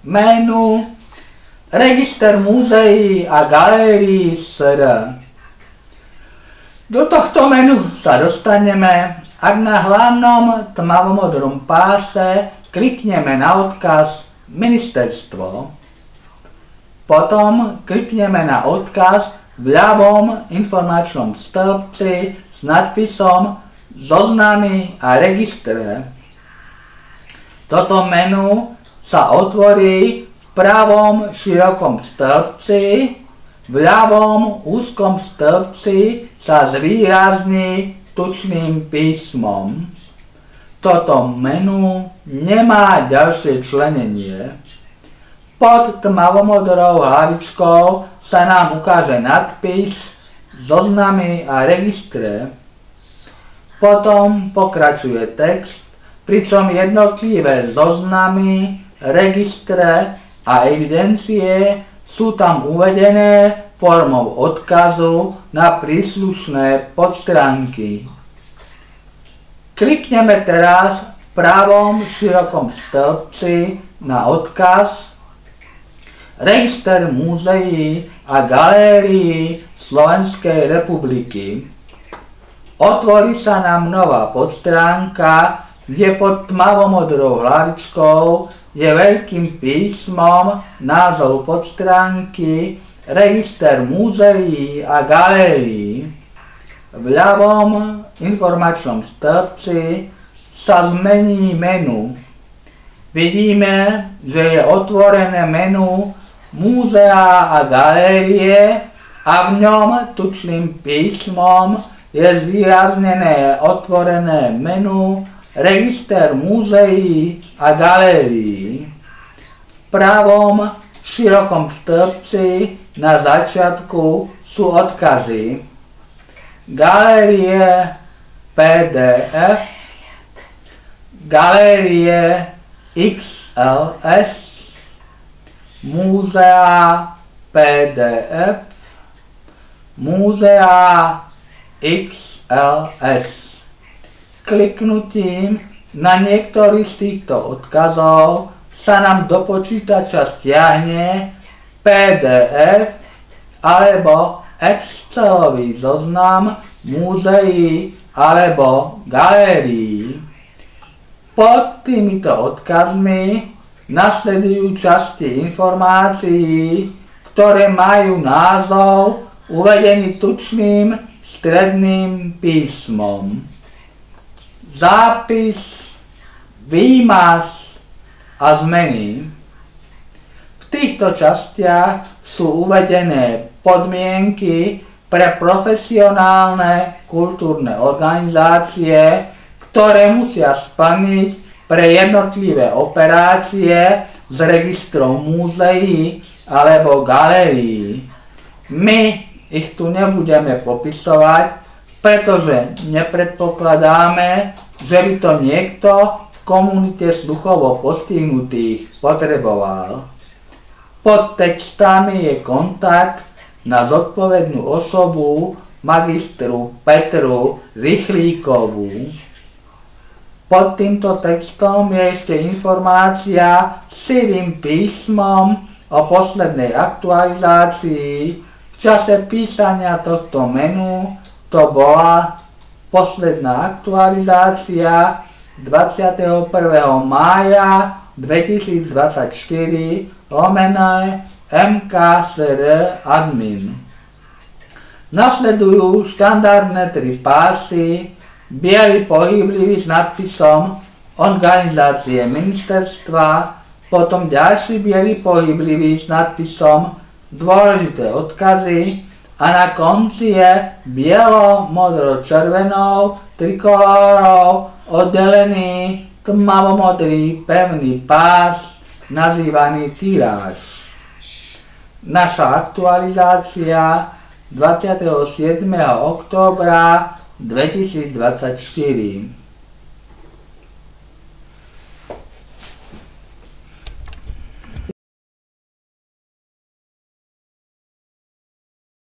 menu, register múzeí a galérií SR. Do tohto menu sa dostaneme, ak na hlavnom tmavomodrom páse klikneme na odkaz Ministerstvo. Potom klikneme na odkaz v ľavom informačnom stĺpci s nadpisom Zoznamy a registre. Toto menu sa otvorí v pravom širokom stĺpci, v ľavom úzkom stĺpci sa zvýrazní tučným písmom. Toto menu nemá ďalšie členenie. Pod tmavomodrou hlavičkou sa nám ukáže nadpis Zoznamy a registre. Potom pokračuje text, pričom jednotlivé zoznamy, registre a evidencie sú tam uvedené formou odkazu na príslušné podstránky. Klikneme teraz v pravom širokom stĺpci na odkaz Register múzeí a galérií Slovenskej republiky. Otvorí sa nám nová podstránka, kde pod tmavomodrou hlavičkou je veľkým písmom názov podstránky Register múzeí a galérií. V ľavom informačnom stĺpci sa zmení menu. Vidíme, že je otvorené menu Múzea a galérie a v ňom tučným písmom je zvýraznené otvorené menu Register múzeí a galérií. V pravom širokom stĺpci na začiatku sú odkazy Galérie PDF, Galérie XLS, Múzea PDF, Múzea XLS. Kliknutím na niektorý z týchto odkazov sa nám do počítača stiahne PDF alebo Excelový zoznam múzeí alebo galérií. Pod týmito odkazmi nasledujú časti informácií, ktoré majú názov uvedený tučným stredným písmom. Zápis, výmaz a zmeny. V týchto častiach sú uvedené podmienky pre profesionálne kultúrne organizácie, ktoré musia splniť pre jednotlivé operácie s registrom múzeí alebo galérií. My ich tu nebudeme popisovať, pretože nepredpokladáme, že by to niekto v komunite sluchovo postihnutých potreboval. Pod textami je kontakt na zodpovednú osobu magistru Petru Rychlíkovú. Pod týmto textom je ešte informácia sivým písmom o poslednej aktualizácii. V čase písania tohto menu to bola posledná aktualizácia 21. mája 2024 /MKSR admin. Nasledujú štandardné 3 pásy, biely pohyblivý s nadpisom Organizácie ministerstva, potom ďalší biely pohyblivý s nadpisom Dôležité odkazy a na konci je bielo-modro-červenou trikolórou oddelený tmavomodrý pevný pás nazývaný tiráž. Naša aktualizácia 27. októbra 2024.